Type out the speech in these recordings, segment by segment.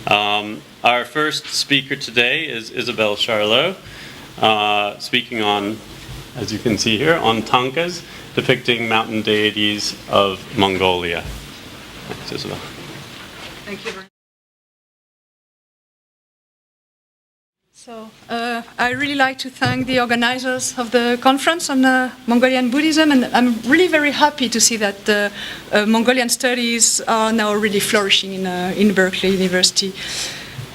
Our first speaker today is Isabelle CHARLEUX, speaking on, as you can see here, on tankas, depicting mountain deities of Mongolia. Thanks, Isabelle. Thank you very much. So, I really like to thank the organizers of the conference on Mongolian Buddhism, and I'm really very happy to see that Mongolian studies are now really flourishing in Berkeley University.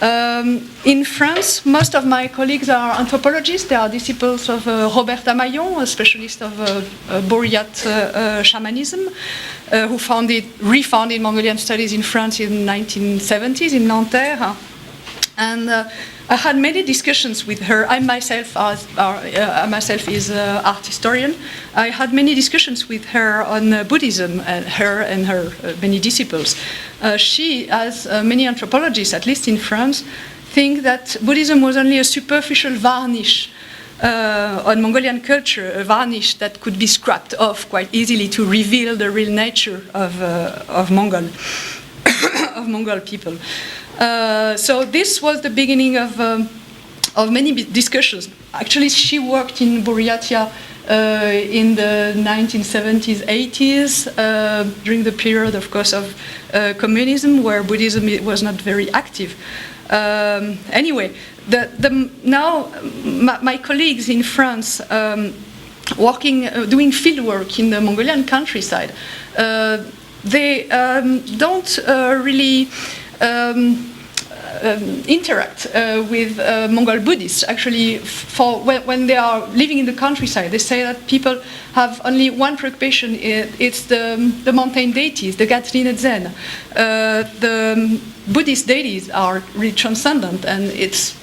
In France, most of my colleagues are anthropologists. They are disciples of Robert Amaillon, a specialist of Buryat shamanism, who refounded Mongolian studies in France in the 1970s in Nanterre. And I had many discussions with her. I myself is an art historian. I had many discussions with her on Buddhism, her and her many disciples. She, as many anthropologists, at least in France, think that Buddhism was only a superficial varnish on Mongolian culture, a varnish that could be scrapped off quite easily to reveal the real nature of Mongol people. So this was the beginning of many discussions. Actually, she worked in Buryatia in the 1970s, 80s, during the period, of course, of communism, where Buddhism was not very active. Anyway, now my colleagues in France, doing field work in the Mongolian countryside, they don't really interact with Mongol Buddhists. Actually, when they are living in the countryside, they say that people have only one preoccupation. It's the mountain deities, the Gatsrin Zen. The Buddhist deities are really transcendent, and it's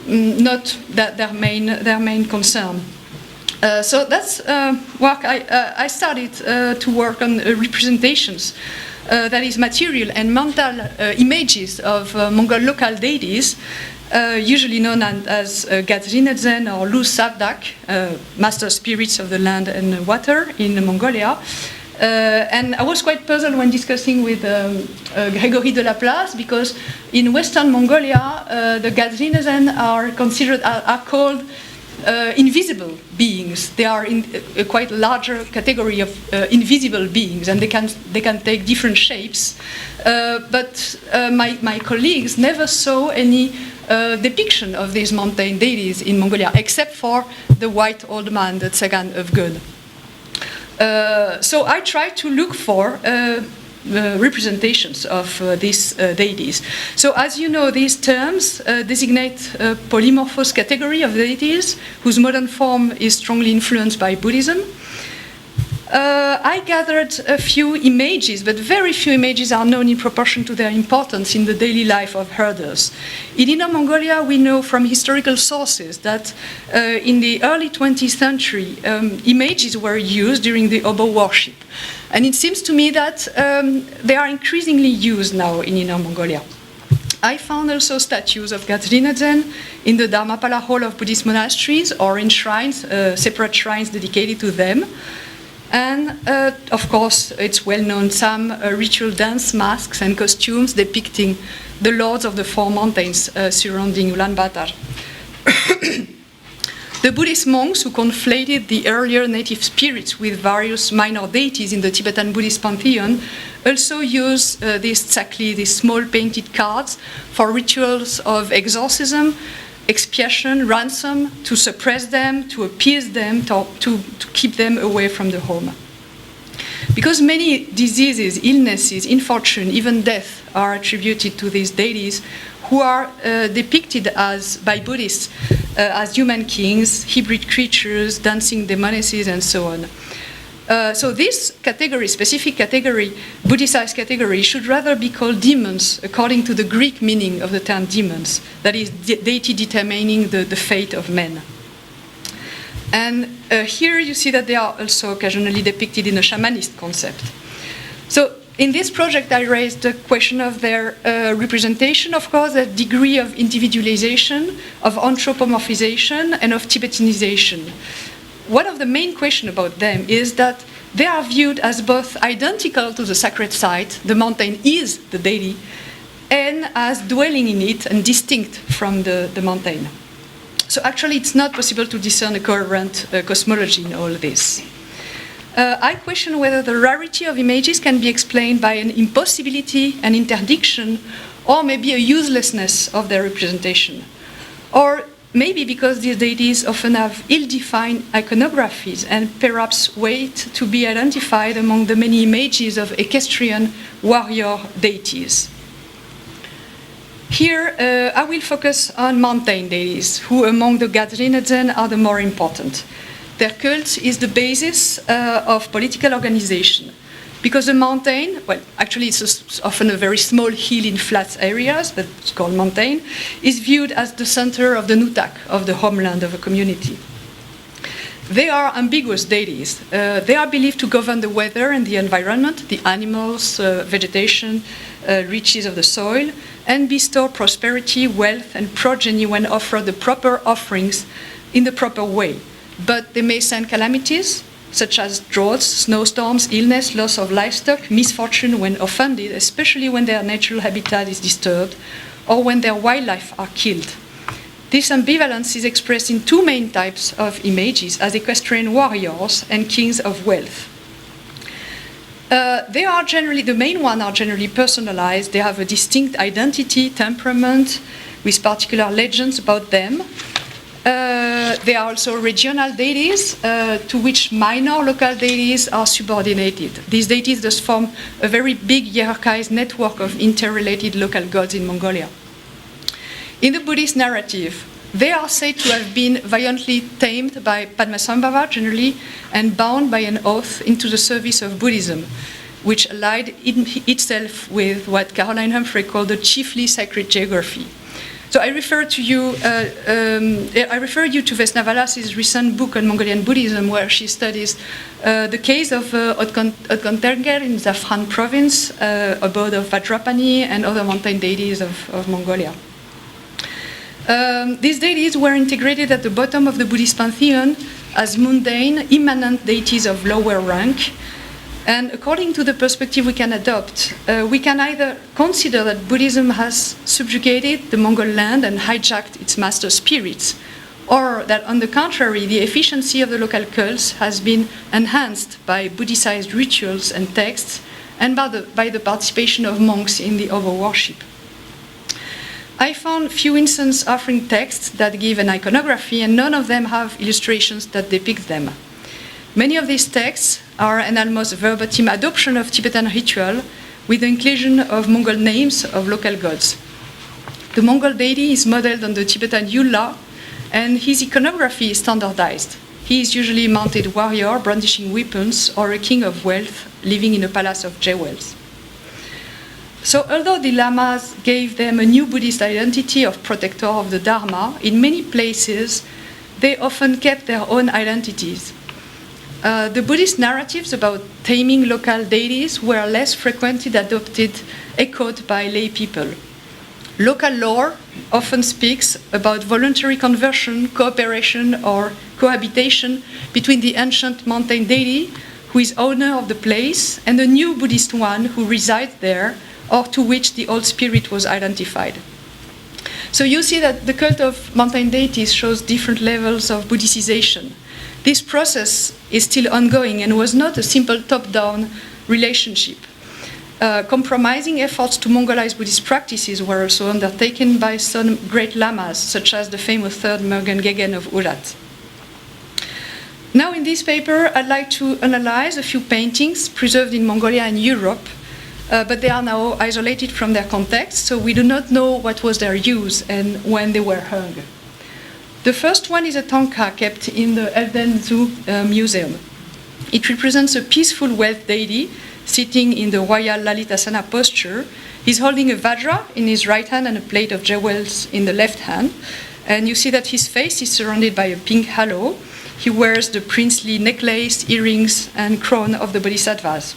not that their main concern. So that's work. I started to work on representations. That is material and mental images of Mongol local deities, usually known as Gatsrin Zen or Lu Savdak, master spirits of the land and water in Mongolia. And I was quite puzzled when discussing with Grégory de Laplace, because in Western Mongolia, the Gatsrin Zen are called invisible beings. They are in a quite larger category of invisible beings, and they can take different shapes. But my colleagues never saw any depiction of these mountain deities in Mongolia, except for the white old man, the Tsagan of God. So I tried to look for representations of these deities. So as you know, these terms designate a polymorphous category of deities whose modern form is strongly influenced by Buddhism. I gathered a few images, but very few images are known in proportion to their importance in the daily life of herders. In Inner Mongolia, we know from historical sources that in the early 20th century, images were used during the Obo worship. And it seems to me that they are increasingly used now in Inner Mongolia. I found also statues of Gatsrin Zen in the Dharmapala hall of Buddhist monasteries or in shrines, separate shrines dedicated to them. And, of course, it's well known, some ritual dance masks and costumes depicting the lords of the four mountains surrounding Ulaanbaatar. The Buddhist monks who conflated the earlier native spirits with various minor deities in the Tibetan Buddhist pantheon also use these tsakli, these small painted cards, for rituals of exorcism, expiation, ransom, to suppress them, to appease them, to keep them away from the home. Because many diseases, illnesses, misfortune, even death are attributed to these deities, who are depicted by Buddhists as human kings, hybrid creatures, dancing demonesses, and so on. So this category, specific category, Buddhicized category, should rather be called demons, according to the Greek meaning of the term demons, that is, deity determining the fate of men. And here you see that they are also occasionally depicted in a shamanist concept. So in this project, I raised the question of their representation, of course, the degree of individualization, of anthropomorphization, and of Tibetanization. One of the main questions about them is that they are viewed as both identical to the sacred site, the mountain is the deity, and as dwelling in it and distinct from the mountain. So actually, it's not possible to discern a coherent cosmology in all this. I question whether the rarity of images can be explained by an impossibility, an interdiction, or maybe a uselessness of their representation. Or maybe because these deities often have ill-defined iconographies and perhaps wait to be identified among the many images of equestrian warrior deities. Here, I will focus on mountain deities, who among the Gadrinadzen are the more important. Their cult is the basis of political organization. Because the mountain, well, actually it's often a very small hill in flat areas, but it's called mountain, is viewed as the center of the nutak, of the homeland of a community. They are ambiguous deities. They are believed to govern the weather and the environment, the animals, vegetation, riches of the soil, and bestow prosperity, wealth, and progeny when offered the proper offerings in the proper way. But they may send calamities, such as droughts, snowstorms, illness, loss of livestock, misfortune when offended, especially when their natural habitat is disturbed or when their wildlife are killed. This ambivalence is expressed in two main types of images, as equestrian warriors and kings of wealth. The main ones are generally personalized. They have a distinct identity, temperament, with particular legends about them. They are also regional deities to which minor local deities are subordinated. These deities thus form a very big hierarchized network of interrelated local gods in Mongolia. In the Buddhist narrative, they are said to have been violently tamed by Padmasambhava generally and bound by an oath into the service of Buddhism, which allied itself with what Caroline Humphrey called the chiefly sacred geography. So I refer you to Vesna Valas's recent book on Mongolian Buddhism, where she studies the case of Odgonterger in Zafran province, abode of Vajrapani and other mountain deities of Mongolia. These deities were integrated at the bottom of the Buddhist pantheon as mundane, immanent deities of lower rank. And according to the perspective we can adopt, we can either consider that Buddhism has subjugated the Mongol land and hijacked its master spirits, or that, on the contrary, the efficiency of the local cults has been enhanced by Buddhicized rituals and texts, and by the participation of monks in the overworship. I found few instances offering texts that give an iconography, and none of them have illustrations that depict them. Many of these texts are an almost verbatim adoption of Tibetan ritual with the inclusion of Mongol names of local gods. The Mongol deity is modeled on the Tibetan Yula, and his iconography is standardized. He is usually a mounted warrior brandishing weapons or a king of wealth living in a palace of jewels. So although the lamas gave them a new Buddhist identity of protector of the Dharma, in many places they often kept their own identities. The Buddhist narratives about taming local deities were less frequently adopted, echoed by lay people. Local lore often speaks about voluntary conversion, cooperation, or cohabitation between the ancient mountain deity, who is owner of the place, and the new Buddhist one who resides there, or to which the old spirit was identified. So you see that the cult of mountain deities shows different levels of Buddhicization. This process is still ongoing and was not a simple top-down relationship. Compromising efforts to Mongolize Buddhist practices were also undertaken by some great lamas, such as the famous third Mergen Gegen of Urat. Now in this paper, I'd like to analyze a few paintings preserved in Mongolia and Europe, but they are now isolated from their context, so we do not know what was their use and when they were hung. The first one is a tanka kept in the Elden Zoo Museum. It represents a peaceful wealth deity sitting in the royal Lalitasana posture. He's holding a vajra in his right hand and a plate of jewels in the left hand. And you see that his face is surrounded by a pink halo. He wears the princely necklace, earrings, and crown of the bodhisattvas.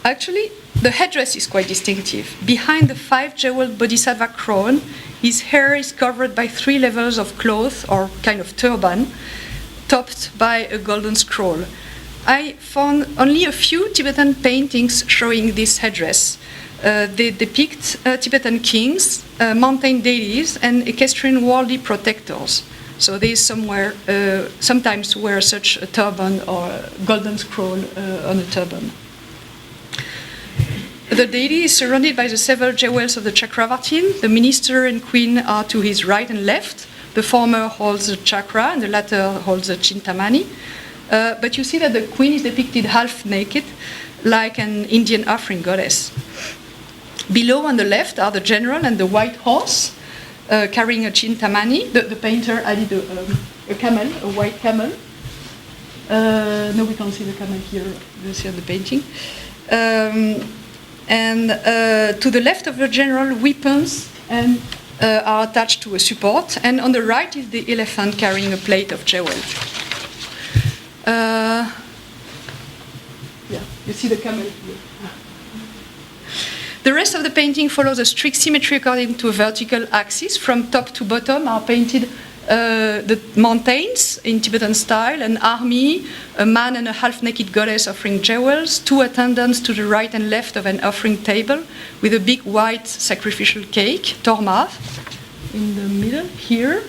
Actually, the headdress is quite distinctive. Behind the 5-jeweled bodhisattva crown, his hair is covered by 3 levels of cloth, or kind of turban, topped by a golden scroll. I found only a few Tibetan paintings showing this headdress. They depict Tibetan kings, mountain deities, and equestrian worldly protectors. So they sometimes wear such a turban or a golden scroll on a turban. The deity is surrounded by the several jewels of the Chakravartin. The minister and queen are to his right and left. The former holds the chakra and the latter holds the Chintamani. But you see that the queen is depicted half naked, like an Indian offering goddess. Below on the left are the general and the white horse carrying a Chintamani. The painter added a camel, a white camel. No, we can't see the camel here. You see on the painting. And to the left of the general, weapons are attached to a support. And on the right is the elephant carrying a plate of jewel. Yeah, you see the camel here. The rest of the painting follows a strict symmetry according to a vertical axis. From top to bottom are painted the mountains in Tibetan style, an army, a man and a half-naked goddess offering jewels, two attendants to the right and left of an offering table with a big white sacrificial cake, torma, in the middle here.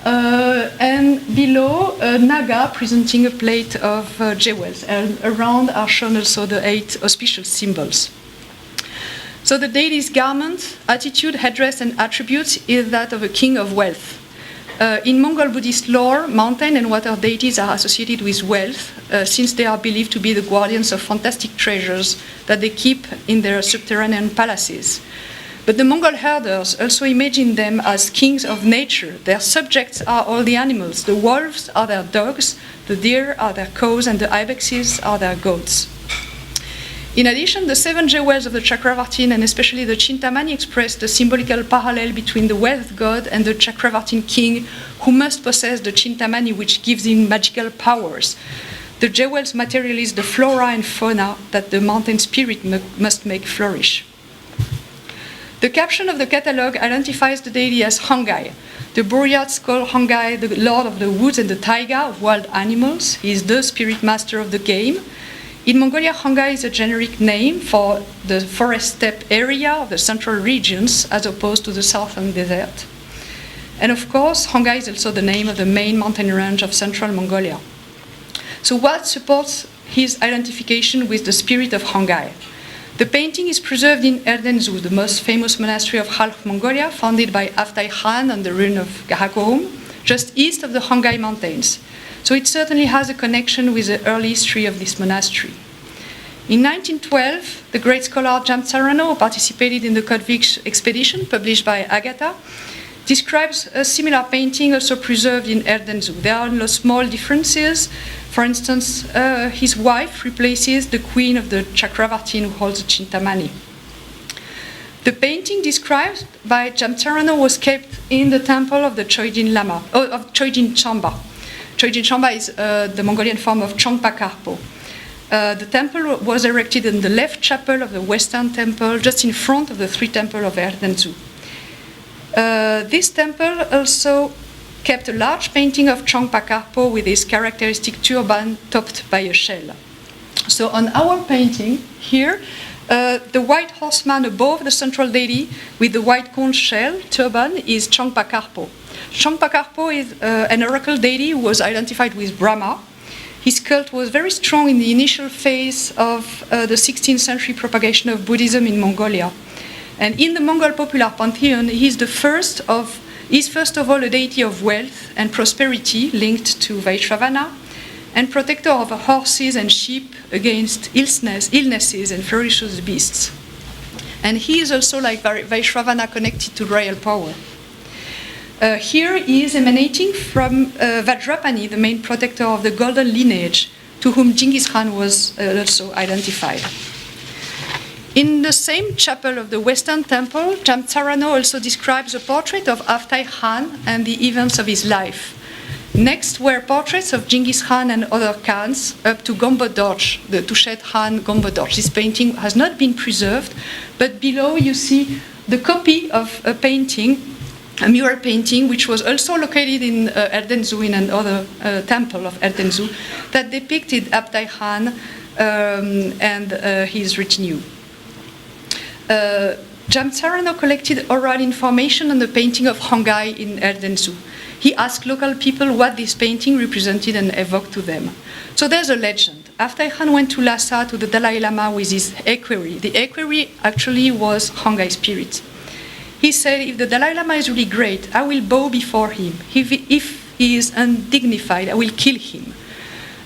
And below, a naga presenting a plate of jewels. And around are shown also the 8 auspicious symbols. So the deity's garment, attitude, headdress, and attributes is that of a king of wealth. In Mongol Buddhist lore, mountain and water deities are associated with wealth, since they are believed to be the guardians of fantastic treasures that they keep in their subterranean palaces. But the Mongol herders also imagine them as kings of nature. Their subjects are all the animals. The wolves are their dogs, the deer are their cows, and the ibexes are their goats. In addition, the 7 jewels of the Chakravartin, and especially the Chintamani, express the symbolical parallel between the wealth god and the Chakravartin king, who must possess the Chintamani, which gives him magical powers. The jewels materialize the flora and fauna that the mountain spirit must make flourish. The caption of the catalogue identifies the deity as Qinghai. The Buryats call Qinghai the lord of the woods and the taiga, of wild animals. He is the spirit master of the game. In Mongolia, Qinghai is a generic name for the forest steppe area of the central regions, as opposed to the southern desert. And of course, Qinghai is also the name of the main mountain range of central Mongolia. So what supports his identification with the spirit of Qinghai? The painting is preserved in Erdenzu, the most famous monastery of Half Mongolia, founded by Aftai Khan on the ruin of Karakorum, just east of the Qinghai mountains. So it certainly has a connection with the early history of this monastery. In 1912, the great scholar Jamtsarano, who participated in the Kodvik expedition published by Agatha, describes a similar painting also preserved in Erdenzu. There are no small differences. For instance, his wife replaces the queen of the Chakravartin, who holds the Chintamani. The painting described by Jamtsarano was kept in the temple of the Choijin Lama, of Choijin Chamba. Choijin Chamba is the Mongolian form of Chongpa Karpo. The temple was erected in the left chapel of the Western Temple, just in front of the 3 temples of Erdenzu. This temple also kept a large painting of Chongpa Karpo with his characteristic turban topped by a shell. So on our painting here, the white horseman above the central deity with the white conch shell turban is Chongpa Karpo. Chongpa Karpo is an oracle deity who was identified with Brahma. His cult was very strong in the initial phase of the 16th century propagation of Buddhism in Mongolia. And in the Mongol popular pantheon, he is first of all a deity of wealth and prosperity linked to Vaishravana, and protector of horses and sheep against illnesses and ferocious beasts. And he is also, like Vaishravana, connected to royal power. Here he is emanating from Vajrapani, the main protector of the golden lineage, to whom Genghis Khan was also identified. In the same chapel of the Western Temple, Jamtsarano also describes a portrait of Aftai Khan and the events of his life. Next were portraits of Genghis Khan and other Khans up to Gombo Dorj, the Tushet Khan Gombo Dorj. This painting has not been preserved, but below you see the copy of a painting, a mural painting, which was also located in Erdenzu, in another temple of Erdenzu, that depicted Aftai Khan and his retinue. Jamtsarano collected oral information on the painting of Qinghai in Erdenzu. He asked local people what this painting represented and evoked to them. So there's a legend. After Khan went to Lhasa to the Dalai Lama with his equerry, the equerry actually was Qinghai spirit. He said, if the Dalai Lama is really great, I will bow before him. If he is undignified, I will kill him.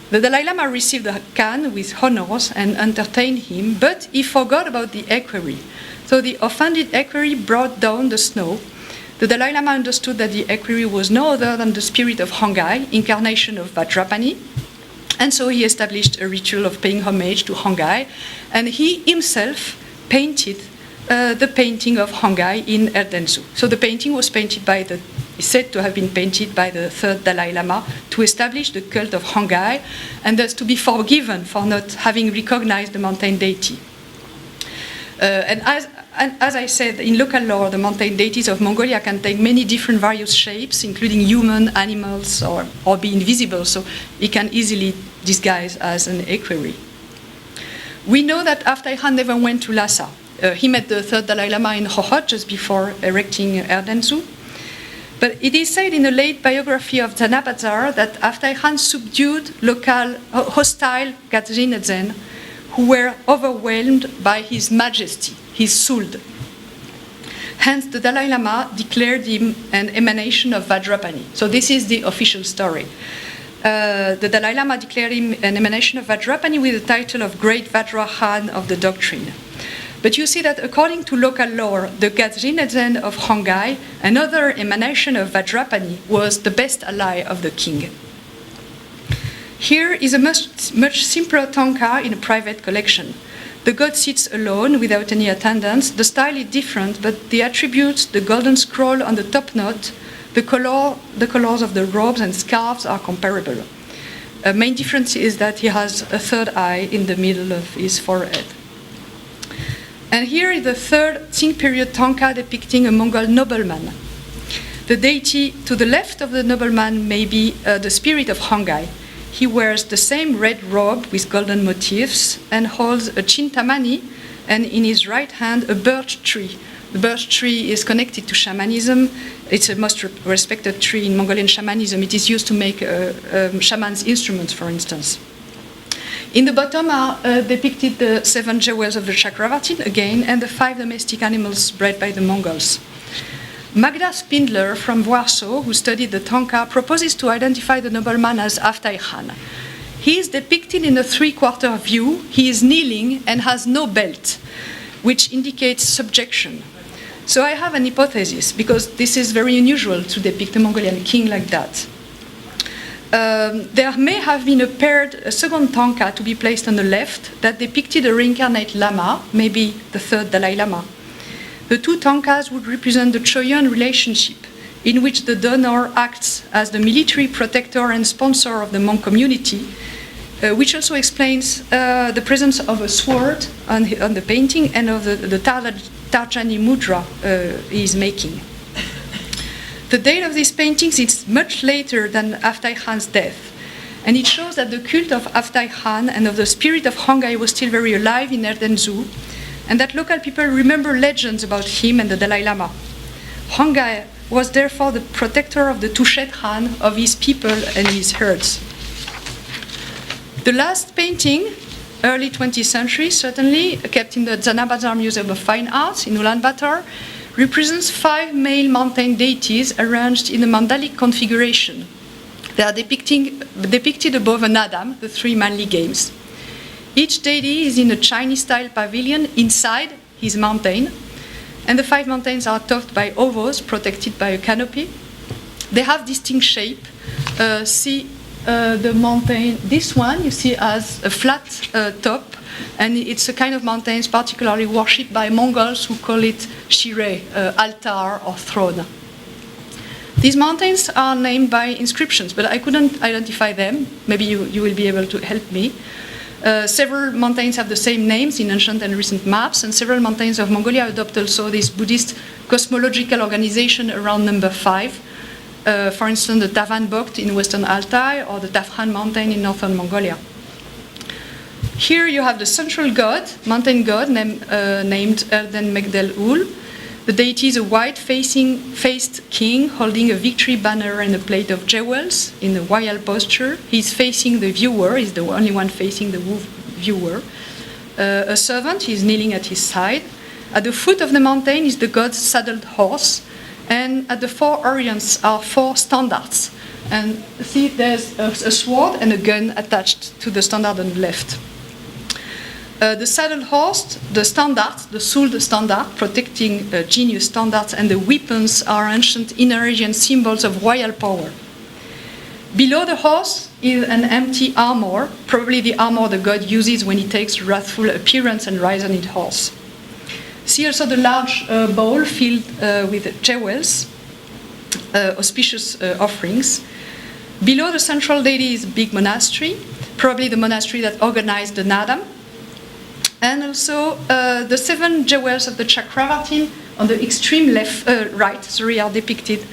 The Dalai Lama received the Khan with honors and entertained him, but he forgot about the equerry. So the offended equerry brought down the snow. The Dalai Lama understood that the equerry was no other than the spirit of Qinghai, incarnation of Vajrapani, and so he established a ritual of paying homage to Qinghai, and he himself painted the painting of Qinghai in Erdenzu. So the painting was painted is said to have been painted by the third Dalai Lama to establish the cult of Qinghai, and thus to be forgiven for not having recognized the mountain deity. And as I said, in local lore, the mountain deities of Mongolia can take many different various shapes, including human, animals, or be invisible, so it can easily disguise as an equerry. We know that after Khan never went to Lhasa. He met the third Dalai Lama in Hohhot just before erecting Erdenzu. But it is said in a late biography of Zanabazar that after Khan subdued local hostile Gadzinedzen, who were overwhelmed by his majesty, his Suld. Hence, the Dalai Lama declared him an emanation of Vajrapani. So this is the official story. The Dalai Lama declared him an emanation of Vajrapani with the title of Great Vajra Khan of the Doctrine. But you see that according to local lore, the Gadzinedzen of Qinghai, another emanation of Vajrapani, was the best ally of the king. Here is a much simpler tanka in a private collection. The god sits alone without any attendants. The style is different, but the attributes, the golden scroll on the top knot, the colors of the robes and scarves are comparable. A main difference is that he has a third eye in the middle of his forehead. And here is the third Qing period tanka depicting a Mongol nobleman. The deity to the left of the nobleman may be the spirit of Qinghai. He wears the same red robe with golden motifs and holds a chintamani, and in his right hand a birch tree. The birch tree is connected to shamanism. It's a most respected tree in Mongolian shamanism. It is used to make shaman's instruments, for instance. In the bottom are depicted the 7 jewels of the Chakravartin again, and the 5 domestic animals bred by the Mongols. Magda Spindler from Warsaw, who studied the tanka, proposes to identify the nobleman as Aftai Khan. He is depicted in a 3/4 view. He is kneeling and has no belt, which indicates subjection. So I have an hypothesis, because this is very unusual to depict a Mongolian king like that. There may have been a second tanka to be placed on the left that depicted a reincarnate lama, maybe the third Dalai Lama. The 2 tankas would represent the Choyun relationship, in which the donor acts as the military protector and sponsor of the monk community, which also explains the presence of a sword on the painting and of the Tarjani mudra he is making. The date of these paintings is much later than Aftai Khan's death, and it shows that the cult of Aftai Khan and of the spirit of Qinghai was still very alive in Erdenzu, and that local people remember legends about him and the Dalai Lama. Qinghai was therefore the protector of the Tushet Khan, of his people and his herds. The last painting, early 20th century, certainly, kept in the Zanabazar Museum of Fine Arts in Ulaanbaatar, represents 5 male mountain deities arranged in a mandalic configuration. They are depicted above an Adam, the 3 manly games. Each deity is in a Chinese-style pavilion inside his mountain, and the 5 mountains are topped by ovos protected by a canopy. They have distinct shape. See the mountain, this one you see as a flat top, and it's a kind of mountains particularly worshipped by Mongols who call it shire, altar or throne. These mountains are named by inscriptions, but I couldn't identify them. Maybe you will be able to help me. Several mountains have the same names in ancient and recent maps, and several mountains of Mongolia adopt also this Buddhist cosmological organization around number 5. For instance, the Tavan Bokt in Western Altai or the Tafran Mountain in northern Mongolia. Here you have the central god, mountain god, named Elden Megdel-Ul. The deity is a white-faced king holding a victory banner and a plate of jewels in a royal posture. He's facing the viewer, he's the only one facing the viewer. A servant is kneeling at his side. At the foot of the mountain is the god's saddled horse, and at the four orients are four standards. And see, there's a sword and a gun attached to the standard on the left. The saddled horse, the standard, the Suld standard, protecting genius standards, and the weapons are ancient Inner Asian symbols of royal power. Below the horse is an empty armor, probably the armor the god uses when he takes wrathful appearance and rides on his horse. See also the large bowl filled with jewels, auspicious offerings. Below the central deity is a big monastery, probably the monastery that organized the Nadam. And also the 7 jewels of the Chakravartin on the extreme right are depicted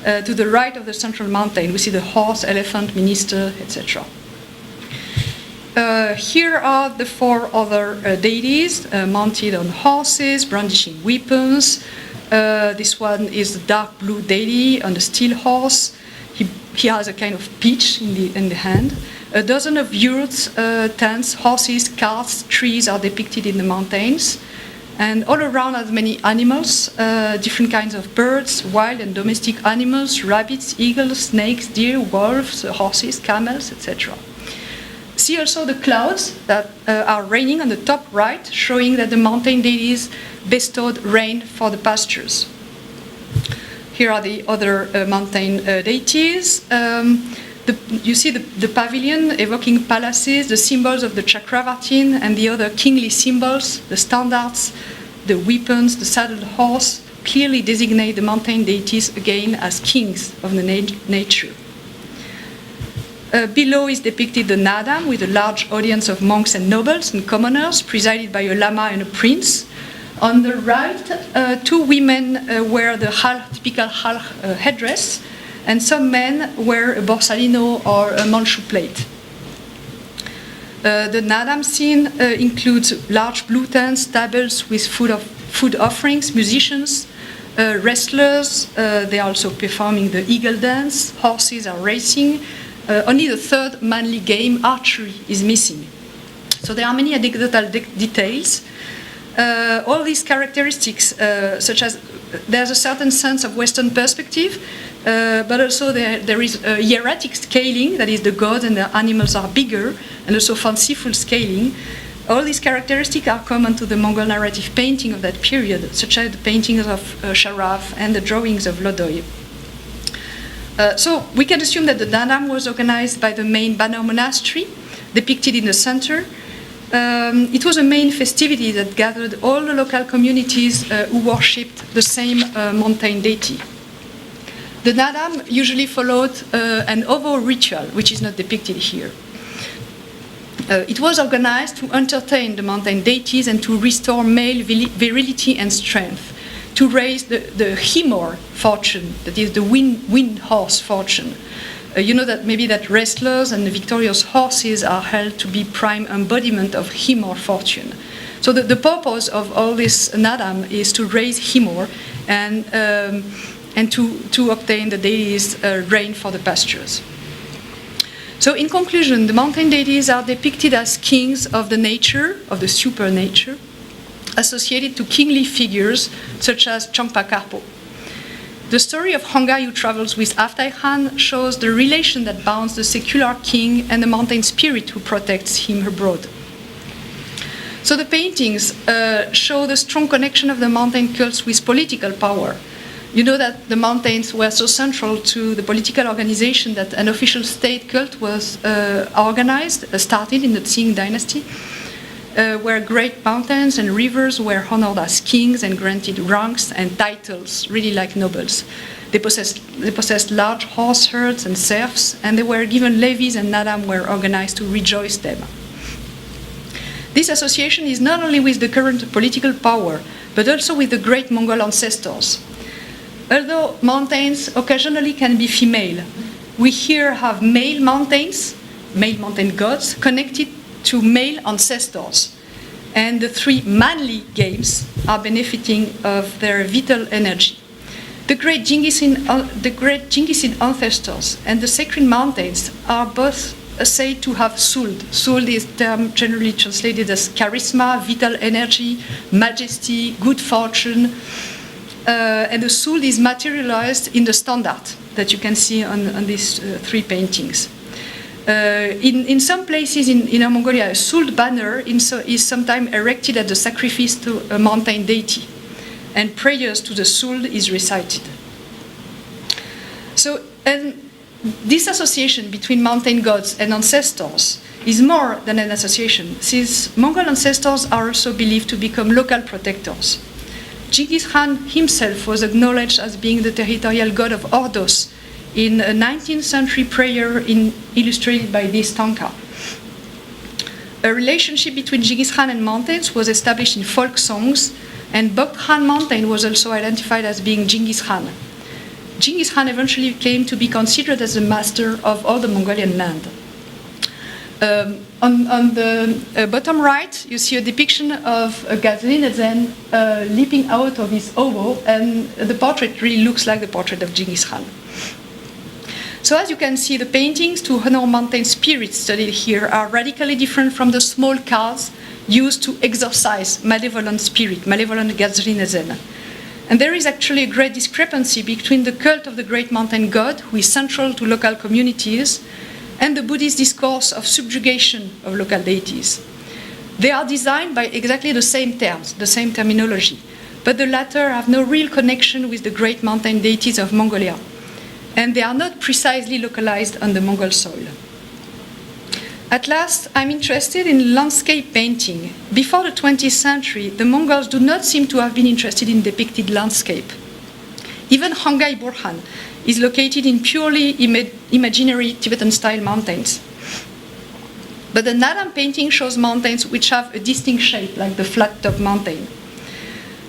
to the right of the central mountain. We see the horse, elephant, minister, etc. Here are the 4 other deities mounted on horses, brandishing weapons. This one is the dark blue deity on the steel horse. He has a kind of peach in the hand. A dozen of yurts, tents, horses, carts, trees are depicted in the mountains. And all around are many animals, different kinds of birds, wild and domestic animals, rabbits, eagles, snakes, deer, wolves, horses, camels, etc. See also the clouds that are raining on the top right, showing that the mountain deities bestowed rain for the pastures. Here are the other mountain deities. You see the pavilion evoking palaces, the symbols of the Chakravartin and the other kingly symbols, the standards, the weapons, the saddled horse, clearly designate the mountain deities again as kings of the nature. Below is depicted the Nadam with a large audience of monks and nobles and commoners, presided by a lama and a prince. On the right, 2 women wear the typical halq headdress, and some men wear a borsalino or a Manchu plate. The Nadam scene includes large blue tents, tables with food offerings, musicians, wrestlers. They are also performing the eagle dance. Horses are racing. Only the 3rd manly game, archery, is missing. So there are many anecdotal details. All these characteristics, such as there's a certain sense of Western perspective, but also there is a hieratic scaling, that is the gods and the animals are bigger, and also fanciful scaling. All these characteristics are common to the Mongol narrative painting of that period, such as the paintings of Sharaf and the drawings of Lodoy. So we can assume that the Nadam was organized by the main Banner monastery, depicted in the center. It was a main festivity that gathered all the local communities who worshipped the same mountain deity. The Nadam usually followed an ovo ritual, which is not depicted here. It was organized to entertain the mountain deities and to restore male virility and strength, to raise the Himor fortune, that is the wind horse fortune. You know that maybe that wrestlers and the victorious horses are held to be prime embodiment of Himor fortune. So the purpose of all this Nadam is to raise Himor and to obtain the deities' rain for the pastures. So in conclusion, the mountain deities are depicted as kings of the nature, of the supernature, associated to kingly figures such as Changpa-Karpo. The story of Hongai, who travels with Aftai Khan, shows the relation that bounds the secular king and the mountain spirit who protects him abroad. So the paintings show the strong connection of the mountain cults with political power. You know that the mountains were so central to the political organization that an official state cult was started in the Qing dynasty, where great mountains and rivers were honored as kings and granted ranks and titles, really like nobles. They possessed large horse herds and serfs, and they were given levies, and Nadam were organized to rejoice them. This association is not only with the current political power, but also with the great Mongol ancestors. Although mountains occasionally can be female, we here have male mountain gods connected to male ancestors. And the three manly games are benefiting of their vital energy. The great Jinghisid ancestors and the sacred mountains are both said to have Suld. Suld is term generally translated as charisma, vital energy, majesty, good fortune. And the Suld is materialized in the standard that you can see on these three paintings. In some places in Inner Mongolia, a Suld banner is sometimes erected at the sacrifice to a mountain deity, and prayers to the Suld is recited. So, and this association between mountain gods and ancestors is more than an association, since Mongol ancestors are also believed to become local protectors. Genghis Khan himself was acknowledged as being the territorial god of Ordos in a 19th century prayer illustrated by this tanka. A relationship between Genghis Khan and mountains was established in folk songs, and Bogd Khan mountain was also identified as being Genghis Khan. Genghis Khan eventually came to be considered as the master of all the Mongolian land. On the bottom right, you see a depiction of a Gazrin leaping out of his oboe, and the portrait really looks like the portrait of Genghis Khan. So as you can see, the paintings to honor mountain spirits studied here are radically different from the small cars used to exorcise malevolent spirit, malevolent Gazrin. And there is actually a great discrepancy between the cult of the great mountain god, who is central to local communities, and the Buddhist discourse of subjugation of local deities. They are designed by exactly the same terms, the same terminology, but the latter have no real connection with the great mountain deities of Mongolia, and they are not precisely localized on the Mongol soil. At last, I'm interested in landscape painting. Before the 20th century, the Mongols do not seem to have been interested in depicted landscape. Even Qinghai Burhan is located in purely imaginary Tibetan-style mountains. But the Naram painting shows mountains which have a distinct shape, like the flat-top mountain.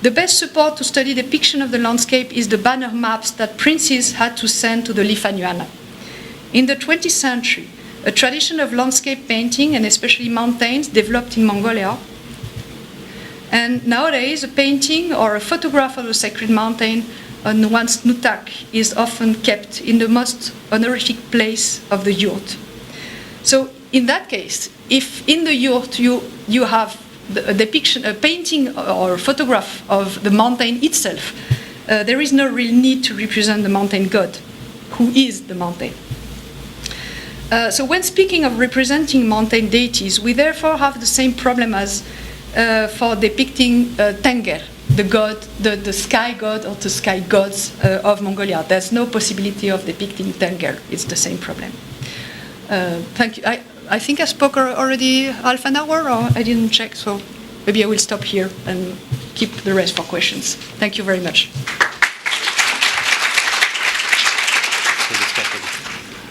The best support to study depiction of the landscape is the banner maps that princes had to send to the Lifanuan. In the 20th century, a tradition of landscape painting, and especially mountains, developed in Mongolia. And nowadays, a painting or a photograph of a sacred mountain on one's nutak is often kept in the most honorific place of the yurt. So in that case, if in the yurt you have a depiction, a painting or a photograph of the mountain itself, there is no real need to represent the mountain god, who is the mountain. So when speaking of representing mountain deities, we therefore have the same problem as for depicting Tenger, the god, the sky god or the sky gods of Mongolia. There's no possibility of depicting Tenger. It's the same problem. Thank you. I think I spoke already half an hour, or I didn't check, so maybe I will stop here and keep the rest for questions. Thank you very much.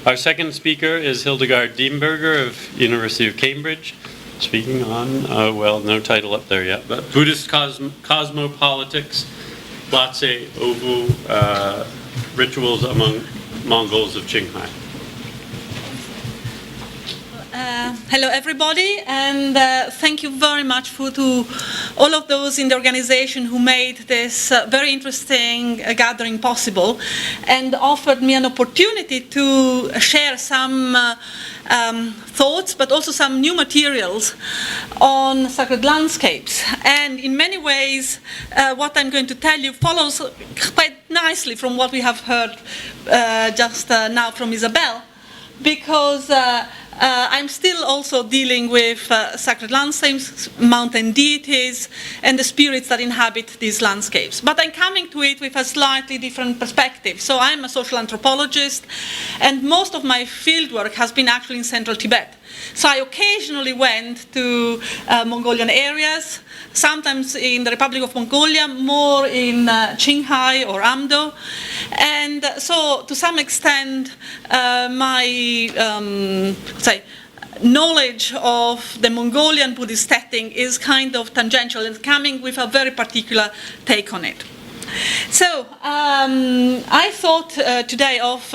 Our second speaker is Hildegard Diemberger of University of Cambridge, speaking on, well, no title up there yet, but Buddhist Cosmopolitics, Batse Ovu, Rituals Among Mongols of Qinghai. Hello, everybody, and thank you very much to all of those in the organization who made this very interesting gathering possible and offered me an opportunity to share some thoughts, but also some new materials on sacred landscapes. And in many ways, what I'm going to tell you follows quite nicely from what we have heard just now from Isabelle, because I'm still also dealing with sacred landscapes, mountain deities, and the spirits that inhabit these landscapes. But I'm coming to it with a slightly different perspective. So I'm a social anthropologist, and most of my fieldwork has been actually in central Tibet. So I occasionally went to Mongolian areas, sometimes in the Republic of Mongolia, more in Qinghai or Amdo. And so to some extent, my knowledge of the Mongolian Buddhist setting is kind of tangential and coming with a very particular take on it. So I thought today of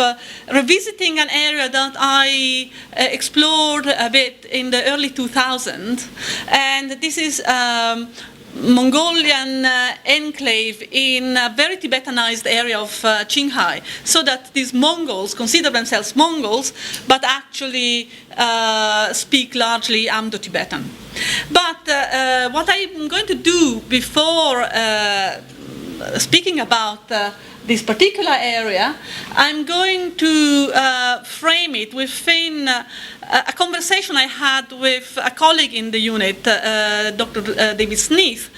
revisiting an area that I explored a bit in the early 2000s, and this is Mongolian enclave in a very Tibetanized area of Qinghai, so that these Mongols consider themselves Mongols, but actually speak largely Amdo-Tibetan. But what I'm going to do before speaking about this particular area, I'm going to frame it within a conversation I had with a colleague in the unit, Dr. David Smith,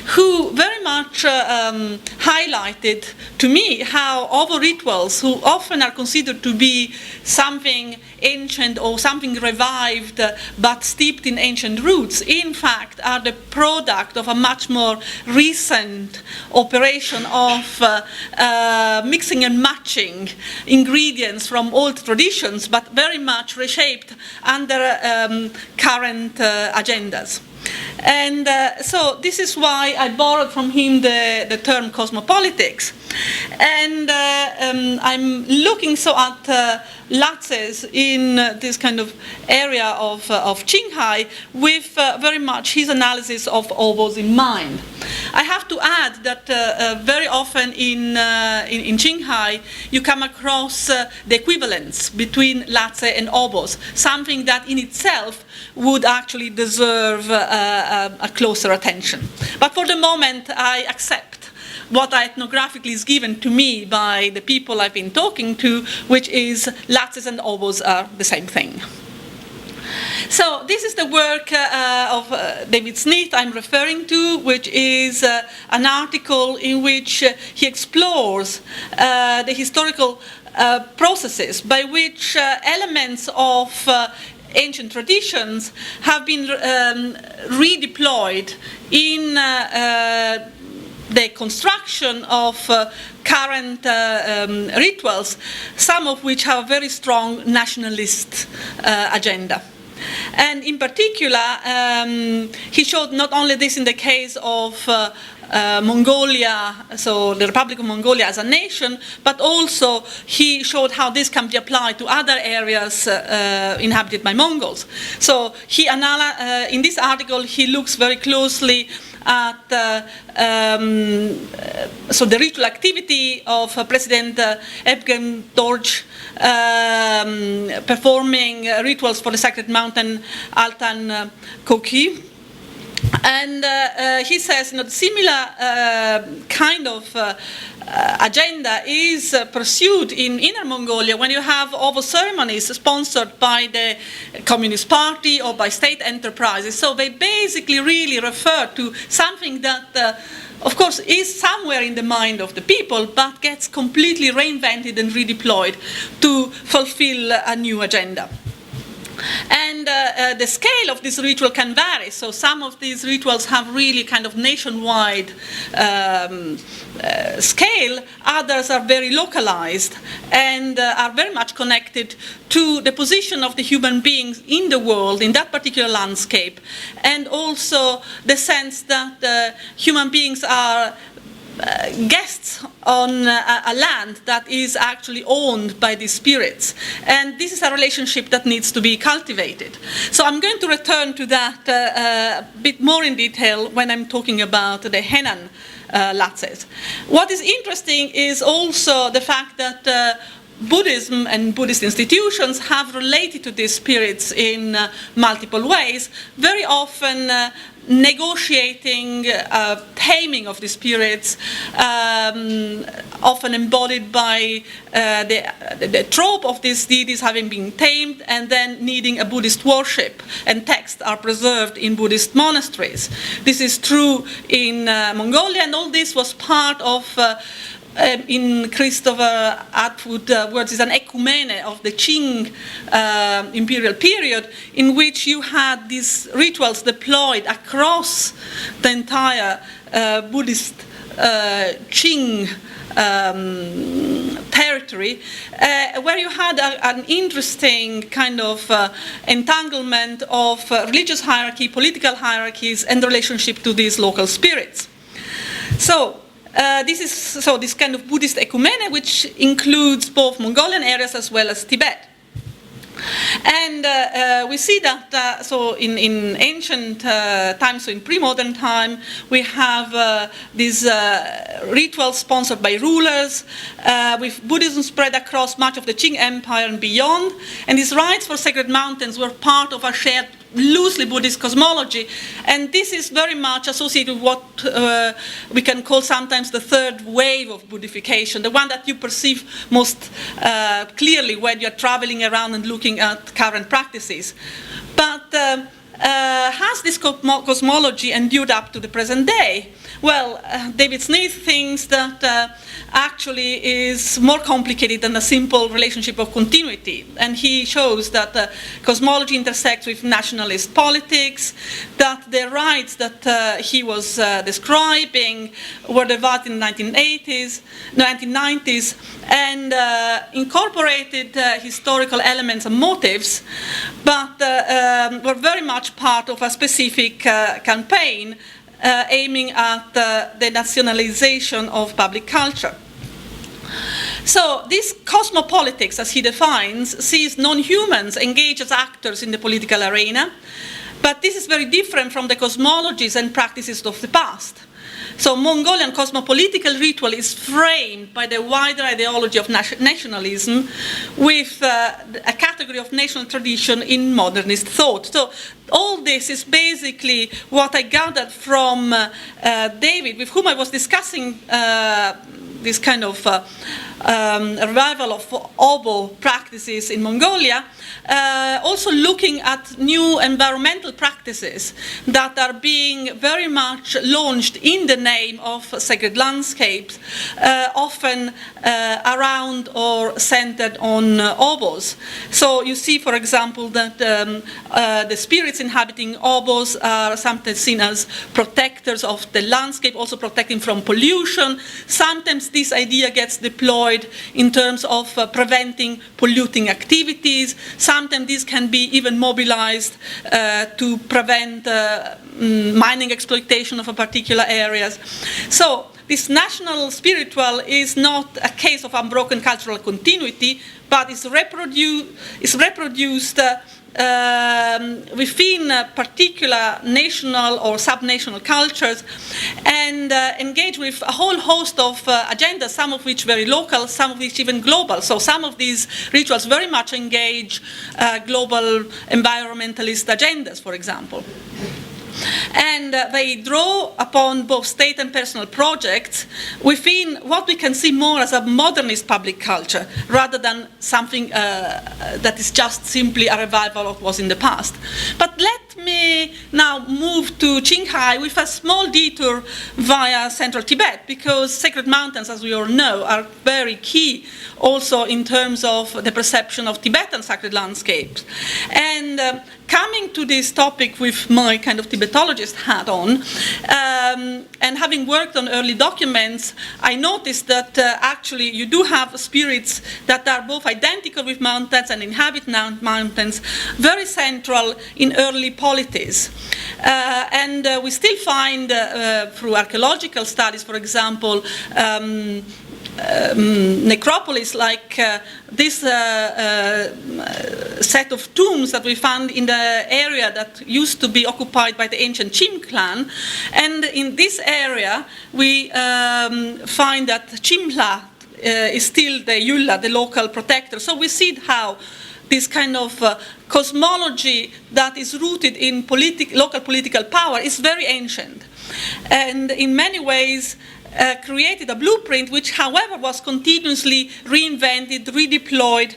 who very much highlighted to me how Ovo rituals, who often are considered to be something ancient or something revived but steeped in ancient roots, in fact are the product of a much more recent operation of mixing and matching ingredients from old traditions, but very much reshaped under current agendas. And so this is why I borrowed from him the term cosmopolitics. And I'm looking so at Latzes in this kind of area of Qinghai with very much his analysis of Ovos in mind. I have to add that very often in Qinghai you come across the equivalence between Latze and Ovos, something that in itself would actually deserve a closer attention. But for the moment I accept what ethnographically is given to me by the people I've been talking to, which is Latzes and Ovos are the same thing. So this is the work of David Smith I'm referring to, which is an article in which he explores the historical processes by which elements of ancient traditions have been redeployed in the construction of current rituals, some of which have a very strong nationalist agenda. And in particular, he showed not only this in the case of Mongolia, so the Republic of Mongolia as a nation, but also he showed how this can be applied to other areas inhabited by Mongols. So he in this article he looks very closely at so the ritual activity of President Evgen Dorj performing rituals for the sacred mountain Altan Koki. And he says, the similar kind of agenda is pursued in Inner Mongolia when you have Ovo ceremonies sponsored by the Communist Party or by state enterprises. So they basically really refer to something that, of course, is somewhere in the mind of the people, but gets completely reinvented and redeployed to fulfill a new agenda. And the scale of this ritual can vary. So some of these rituals have really kind of nationwide scale. Others are very localized and are very much connected to the position of the human beings in the world, in that particular landscape, and also the sense that human beings are guests on a land that is actually owned by these spirits. And this is a relationship that needs to be cultivated. So I'm going to return to that a bit more in detail when I'm talking about the Henan Latzes. What is interesting is also the fact that Buddhism and Buddhist institutions have related to these spirits in multiple ways, very often negotiating taming of the spirits, often embodied by the trope of these deities having been tamed and then needing a Buddhist worship, and texts are preserved in Buddhist monasteries. This is true in Mongolia, and all this was part of in Christopher Atwood's words, is an ecumene of the Qing imperial period, in which you had these rituals deployed across the entire Buddhist Qing territory, where you had an interesting kind of entanglement of religious hierarchy, political hierarchies, and relationship to these local spirits. So, this kind of Buddhist ecumene, which includes both Mongolian areas as well as Tibet. And we see that, so in ancient times, so in pre-modern time, we have these rituals sponsored by rulers, with Buddhism spread across much of the Qing Empire and beyond. And these rites for sacred mountains were part of a shared loosely Buddhist cosmology, and this is very much associated with what we can call sometimes the third wave of Buddhification, the one that you perceive most clearly when you're traveling around and looking at current practices. But has this cosmology endured up to the present day? Well, David Smith thinks that actually is more complicated than a simple relationship of continuity. And he shows that cosmology intersects with nationalist politics, that the rights that he was describing were developed in the 1990s, and incorporated historical elements and motives, but were very much part of a specific campaign aiming at the nationalization of public culture. So this cosmopolitics, as he defines, sees non-humans engaged as actors in the political arena, but this is very different from the cosmologies and practices of the past. So Mongolian cosmopolitical ritual is framed by the wider ideology of nationalism with a category of national tradition in modernist thought. So all this is basically what I gathered from David, with whom I was discussing this kind of revival of obo practices in Mongolia, also looking at new environmental practices that are being very much launched in the name of sacred landscapes, often around or centered on obos. So you see, for example, that the spirits inhabiting obos are sometimes seen as protectors of the landscape, also protecting from pollution. Sometimes this idea gets deployed in terms of preventing polluting activities. Sometimes this can be even mobilized to prevent mining exploitation of a particular areas. So this national spiritual is not a case of unbroken cultural continuity, but is reproduced within particular national or subnational cultures, and engage with a whole host of agendas, some of which very local, some of which even global. So some of these rituals very much engage global environmentalist agendas, for example. And they draw upon both state and personal projects within what we can see more as a modernist public culture, rather than something that is just simply a revival of what was in the past. But let me now move to Qinghai with a small detour via central Tibet, because sacred mountains, as we all know, are very key also in terms of the perception of Tibetan sacred landscapes. And coming to this topic with my kind of Tibetologist hat on, and having worked on early documents, I noticed that actually you do have spirits that are both identical with mountains and inhabit mountains, very central in early polities. And we still find through archaeological studies, for example, necropolis like this set of tombs that we found in the area that used to be occupied by the ancient Chim clan. And in this area, we find that Chimla is still the Yulla, the local protector. So we see how this kind of cosmology that is rooted in local political power is very ancient. And in many ways, created a blueprint which, however, was continuously reinvented, redeployed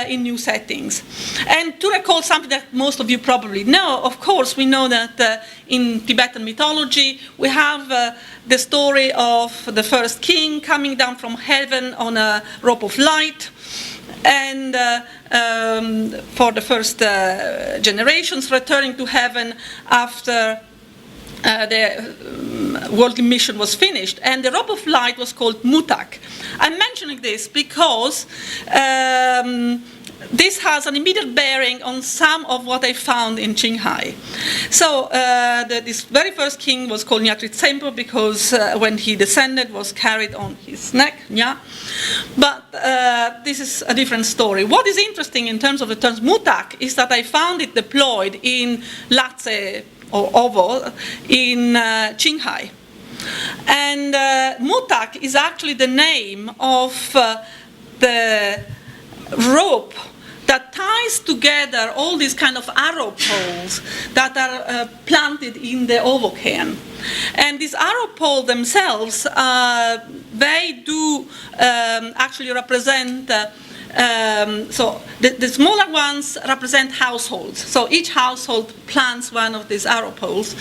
in new settings. And to recall something that most of you probably know, of course, we know that in Tibetan mythology, we have the story of the first king coming down from heaven on a rope of light. And for the first generations, returning to heaven after the worldly mission was finished, and the rope of light was called Mutak. I'm mentioning this because this has an immediate bearing on some of what I found in Qinghai. So this very first king was called Nyatri Tsempo because when he descended was carried on his neck, Nya. But this is a different story. What is interesting in terms of the term mutak is that I found it deployed in Latse or Ovo in Qinghai. And mutak is actually the name of the rope that ties together all these kind of arrow poles that are planted in the ovo cairn. And these arrow poles themselves, they do actually represent, so the smaller ones represent households. So each household plants one of these arrow poles.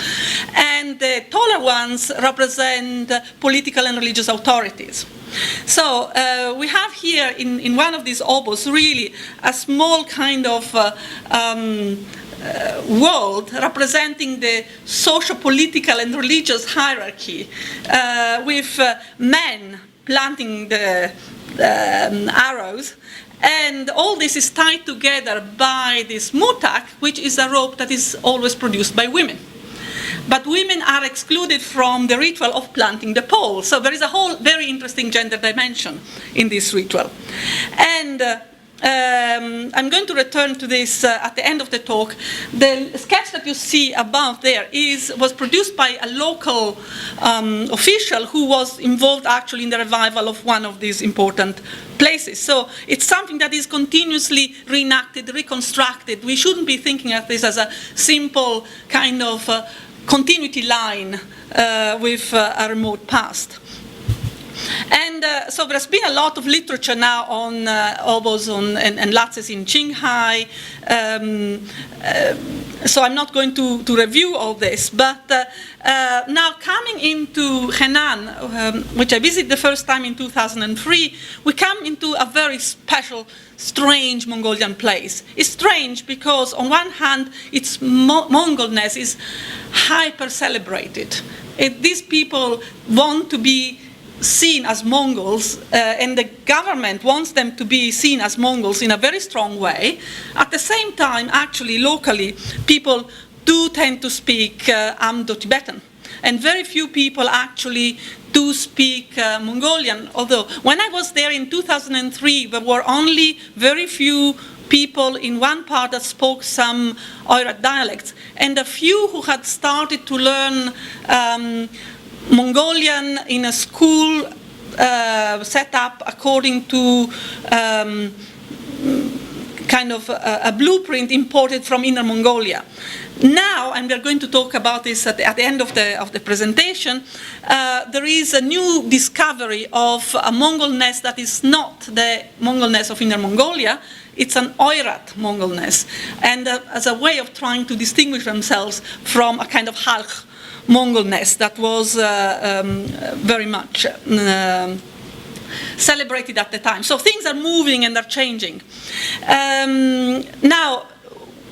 And the taller ones represent political and religious authorities. So we have here in one of these obos really a small kind of world representing the socio-political and religious hierarchy with men planting the arrows. And all this is tied together by this mutak, which is a rope that is always produced by women. But women are excluded from the ritual of planting the pole. So there is a whole very interesting gender dimension in this ritual. And I'm going to return to this at the end of the talk. The sketch that you see above there was produced by a local official who was involved actually in the revival of one of these important places. So it's something that is continuously reenacted, reconstructed. We shouldn't be thinking of this as a simple kind of continuity line with a remote past. And so there's been a lot of literature now on obos and latses in Qinghai. So I'm not going to review all this. But now coming into Henan, which I visited the first time in 2003, we come into a very special, strange Mongolian place. It's strange because on one hand, its Mongolness is hyper-celebrated. These people want to be seen as Mongols, and the government wants them to be seen as Mongols in a very strong way. At the same time, actually, locally, people do tend to speak Amdo-Tibetan. And very few people actually do speak Mongolian, although when I was there in 2003, there were only very few people in one part that spoke some Oirat dialects, and a few who had started to learn Mongolian in a school set up according to kind of a blueprint imported from Inner Mongolia. Now, and we're going to talk about this at the end of the presentation, there is a new discovery of a Mongolness that is not the Mongolness of Inner Mongolia. It's an Oirat Mongolness, and as a way of trying to distinguish themselves from a kind of Halch Mongolness that was very much celebrated at the time. So things are moving and are changing. Now,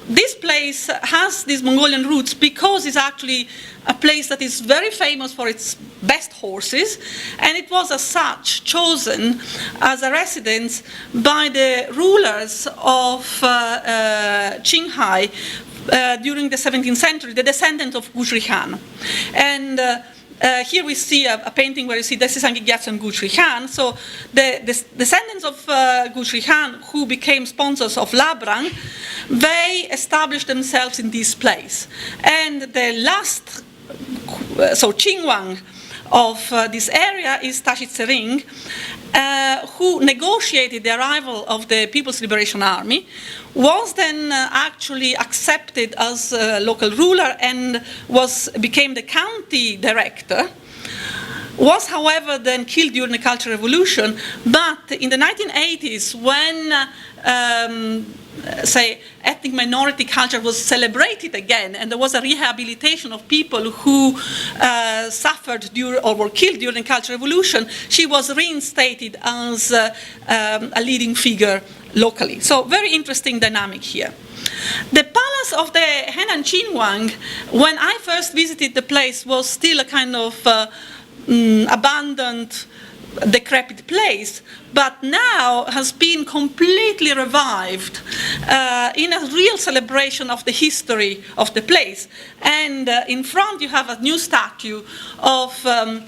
this place has these Mongolian roots because it's actually a place that is very famous for its best horses, and it was as such chosen as a residence by the rulers of Qinghai during the 17th century, the descendants of Guthrie Khan. And here we see a painting where you see this is Gyatso and Guthrie Khan. So the descendants of Guthrie Khan, who became sponsors of Labrang, they established themselves in this place. And the last, so Qingwang of this area is Tashi Tsering, who negotiated the arrival of the People's Liberation Army, was then actually accepted as a local ruler and became the county director, was however then killed during the Cultural Revolution. But in the 1980s, when say ethnic minority culture was celebrated again, and there was a rehabilitation of people who suffered or were killed during the Cultural Revolution, she was reinstated as a leading figure locally. So very interesting dynamic here. The palace of the Henan Qinhuang, when I first visited the place, was still a kind of abandoned decrepit place, but now has been completely revived in a real celebration of the history of the place. And in front you have a new statue of Tsahan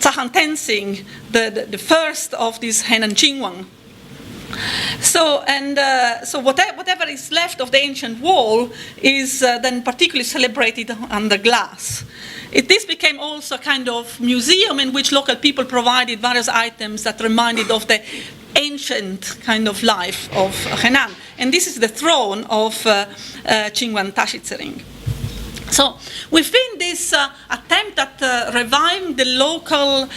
Tenzing, the first of these Henan Qingwang. So whatever is left of the ancient wall is then particularly celebrated under glass. This became also a kind of museum in which local people provided various items that reminded of the ancient kind of life of Henan. And this is the throne of Qingwan Tashitsering. So within this attempt at reviving the local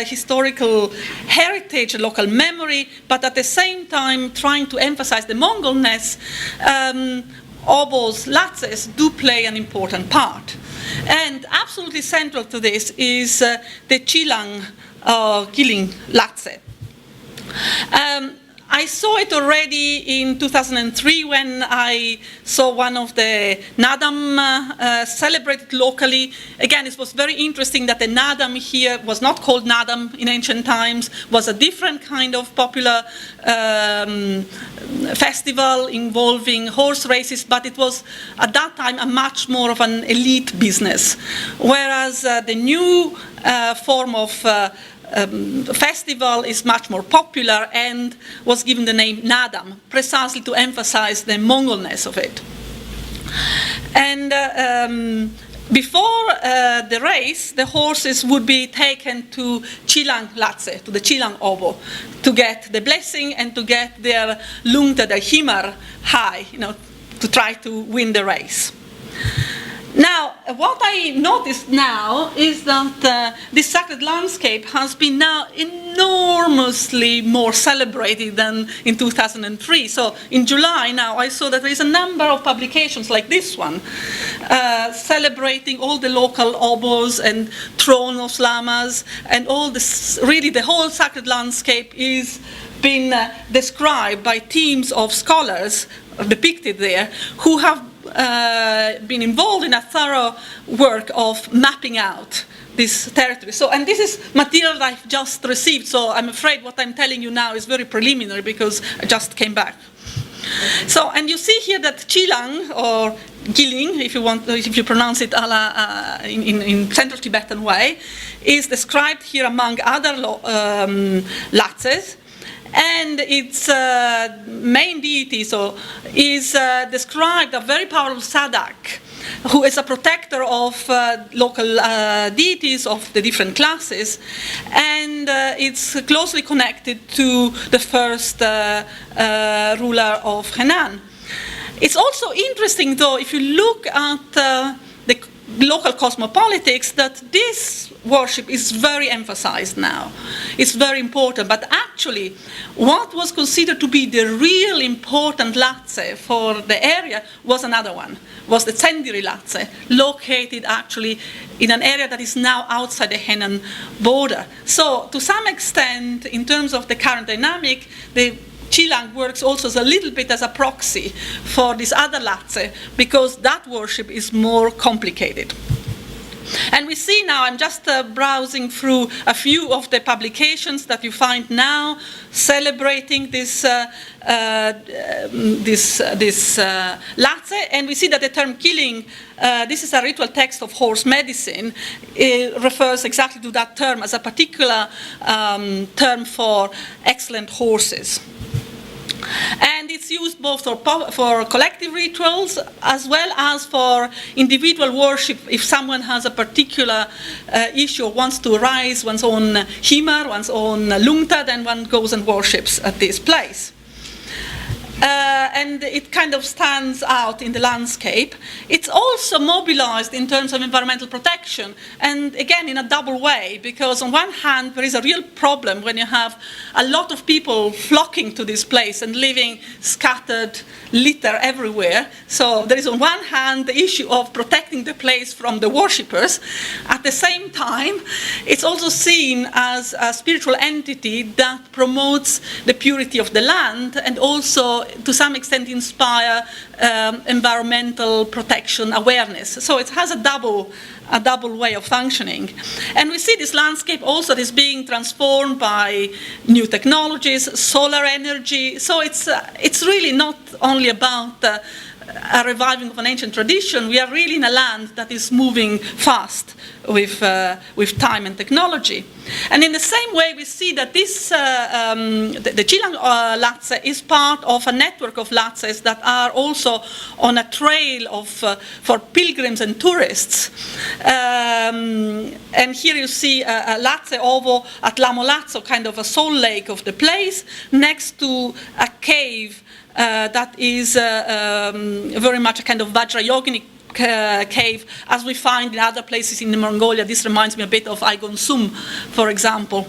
historical heritage, local memory, but at the same time trying to emphasize the Mongolness, obos, latzes do play an important part. And absolutely central to this is the Chilang Giling Latze. I saw it already in 2003 when I saw one of the Nadam celebrated locally. Again, it was very interesting that the Nadam here was not called Nadam in ancient times, was a different kind of popular festival involving horse races, but it was at that time a much more of an elite business. Whereas the new form of festival is much more popular and was given the name Nadam, precisely to emphasize the Mongolness of it. And before the race, the horses would be taken to Chilang Latze, to the Chilang Obo, to get the blessing and to get their lungta, their himar, high, to try to win the race. Now, what I noticed now is that this sacred landscape has been now enormously more celebrated than in 2003. So in July now, I saw that there is a number of publications like this one, celebrating all the local obos and throne of lamas, and all this, really the whole sacred landscape is been described by teams of scholars depicted there who have been involved in a thorough work of mapping out this territory. So, and this is material that I've just received, so I'm afraid what I'm telling you now is very preliminary because I just came back. So, and you see here that Chilang, or Giling, if you pronounce it in Central Tibetan way, is described here among other latzes. And its main deity is described a very powerful Sadak, who is a protector of local deities of the different classes, and it's closely connected to the first ruler of Henan. It's also interesting, though, if you look at the local cosmopolitics, that this worship is very emphasized now. It's very important, but actually what was considered to be the real important latze for the area was another one, was the Tsendiri latze, located actually in an area that is now outside the Henan border. So to some extent, in terms of the current dynamic, the Chilang works also as a little bit as a proxy for this other latze, because that worship is more complicated. And we see now, I'm just browsing through a few of the publications that you find now celebrating this latze, and we see that the term killing, this is a ritual text of horse medicine, it refers exactly to that term as a particular term for excellent horses. And it's used both for collective rituals as well as for individual worship. If someone has a particular issue or wants to raise one's own himar, one's own lungta, then one goes and worships at this place. And it kind of stands out in the landscape. It's also mobilized in terms of environmental protection, and again in a double way, because on one hand there is a real problem when you have a lot of people flocking to this place and leaving scattered litter everywhere. So there is on one hand the issue of protecting the place from the worshippers. At the same time, it's also seen as a spiritual entity that promotes the purity of the land and also to some extent inspire environmental protection awareness. So it has a double way of functioning. And we see this landscape also that is being transformed by new technologies, solar energy. So it's really not only about a reviving of an ancient tradition. We are really in a land that is moving fast with time and technology. And in the same way, we see that this, the Chilang Latse is part of a network of Latses that are also on a trail of, for pilgrims and tourists. And here you see a Latse Ovo at Lamolazzo, kind of a soul lake of the place, next to a cave that is very much a kind of Vajrayoginic cave, as we find in other places in Mongolia. This reminds me a bit of Aigon Sum, for example.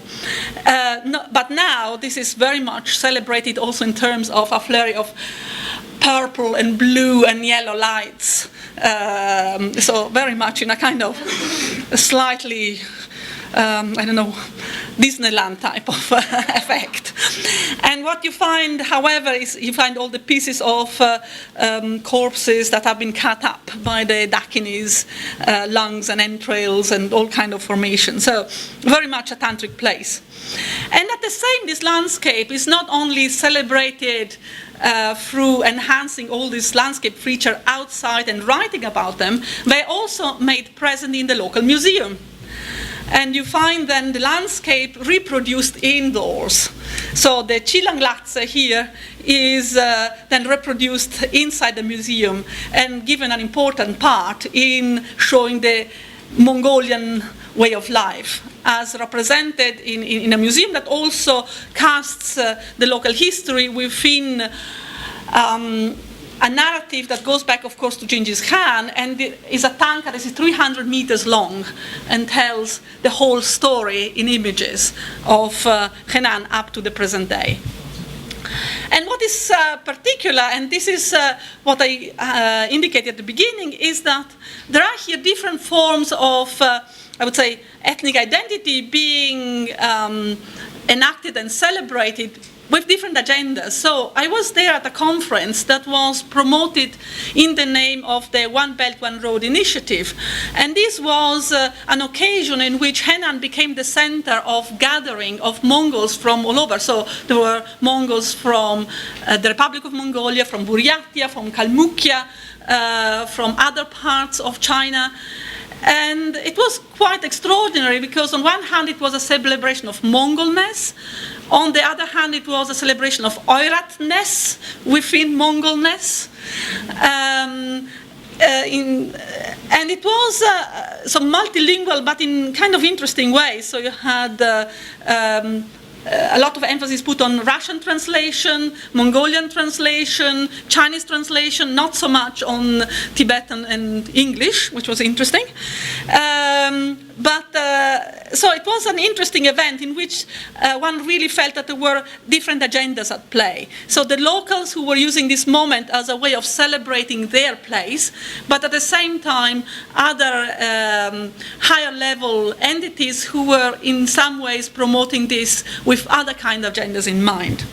But now this is very much celebrated also in terms of a flurry of purple and blue and yellow lights. So very much in a kind of slightly, I don't know, Disneyland type of effect. And what you find, however, is you find all the pieces of corpses that have been cut up by the Dakinis, lungs and entrails and all kind of formations. So very much a tantric place. And at the same, this landscape is not only celebrated through enhancing all these landscape features outside and writing about them, they're also made present in the local museum. And you find then the landscape reproduced indoors. So the Chilang Latse here is then reproduced inside the museum and given an important part in showing the Mongolian way of life as represented in a museum that also casts the local history within a narrative that goes back, of course, to Genghis Khan, and it is a tanka that is 300 meters long and tells the whole story in images of Henan up to the present day. And what is particular, and this is what I indicated at the beginning, is that there are here different forms of, I would say, ethnic identity being enacted and celebrated with different agendas. So I was there at a conference that was promoted in the name of the One Belt, One Road initiative. And this was an occasion in which Henan became the center of gathering of Mongols from all over. So there were Mongols from the Republic of Mongolia, from Buryatia, from Kalmykia, from other parts of China. And it was quite extraordinary because on one hand it was a celebration of Mongolness, on the other hand it was a celebration of Oiratness within Mongolness. And it was so multilingual but in kind of interesting ways. So you had a lot of emphasis put on Russian translation, Mongolian translation, Chinese translation, not so much on Tibetan and English, which was interesting. So it was an interesting event in which one really felt that there were different agendas at play. So the locals who were using this moment as a way of celebrating their place, but at the same time other higher level entities who were in some ways promoting this with other kind of agendas in mind.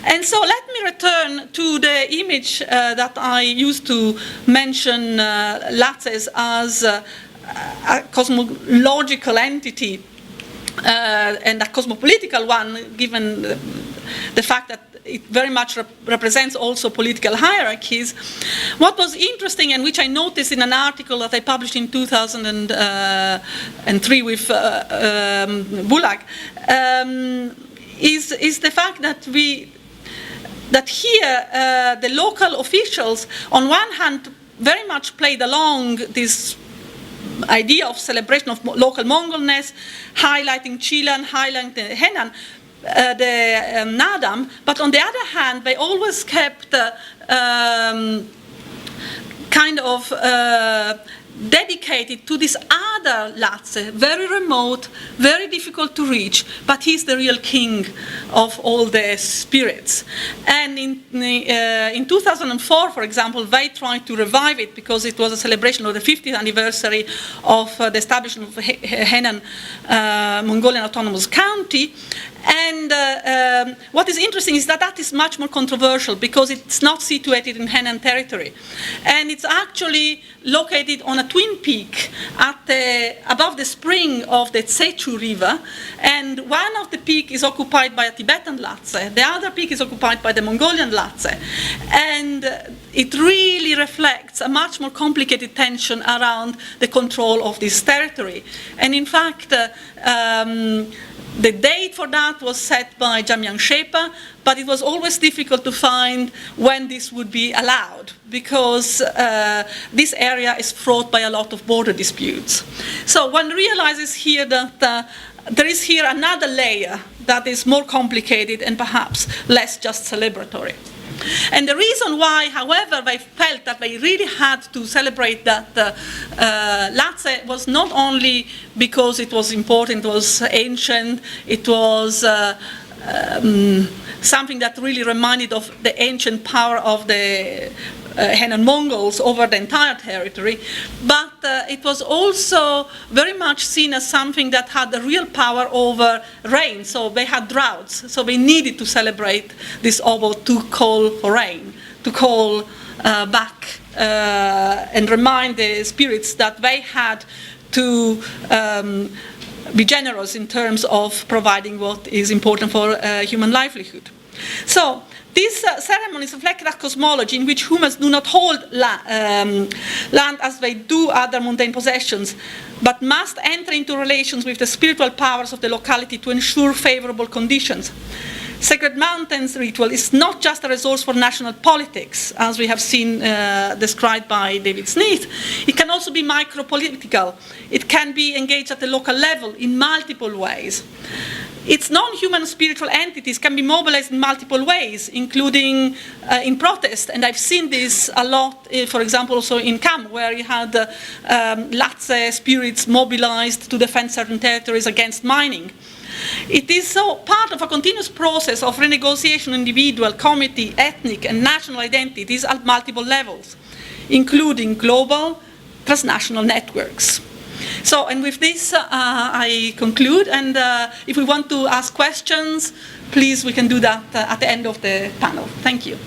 And so let me return to the image that I used to mention Latses as a cosmological entity and a cosmopolitical one, given the fact that it very much represents also political hierarchies. What was interesting, and which I noticed in an article that I published in 2003 with Bulag, is the fact that here the local officials, on one hand, very much played along this idea of celebration of local Mongolness, highlighting Chilan, highlighting Henan, the Nadam, but on the other hand, they always kept kind of dedicated to this other Latse, very remote, very difficult to reach, but he's the real king of all the spirits. And in 2004, for example, they tried to revive it because it was a celebration of the 50th anniversary of the establishment of Henan Mongolian Autonomous County. And what is interesting is that that is much more controversial because it's not situated in Henan territory. And it's actually located on a twin peak above the spring of the Tsechu River. And one of the peaks is occupied by a Tibetan Latse. The other peak is occupied by the Mongolian Latse. And it really reflects a much more complicated tension around the control of this territory. And in fact, the date for that was set by Jamyang Shepa, but it was always difficult to find when this would be allowed because this area is fraught by a lot of border disputes. So one realizes here that there is here another layer that is more complicated and perhaps less just celebratory. And the reason why, however, they felt that they really had to celebrate that Latse was not only because it was important, it was ancient, it was something that really reminded of the ancient power of the Henan Mongols over the entire territory, but it was also very much seen as something that had a real power over rain. So they had droughts, so they needed to celebrate this Obo to call for rain, to call back and remind the spirits that they had to be generous in terms of providing what is important for human livelihood. So these ceremonies reflect a cosmology in which humans do not hold land as they do other mundane possessions, but must enter into relations with the spiritual powers of the locality to ensure favorable conditions. Sacred Mountains ritual is not just a resource for national politics, as we have seen described by David Smith. It can also be micro-political. It can be engaged at the local level in multiple ways. Its non-human spiritual entities can be mobilized in multiple ways, including in protest. And I've seen this a lot, for example, also in Kham, where you had Latse spirits mobilized to defend certain territories against mining. It is so part of a continuous process of renegotiation of individual, community, ethnic, and national identities at multiple levels, including global, transnational networks. So, and with this, I conclude. And if we want to ask questions, please, we can do that at the end of the panel. Thank you.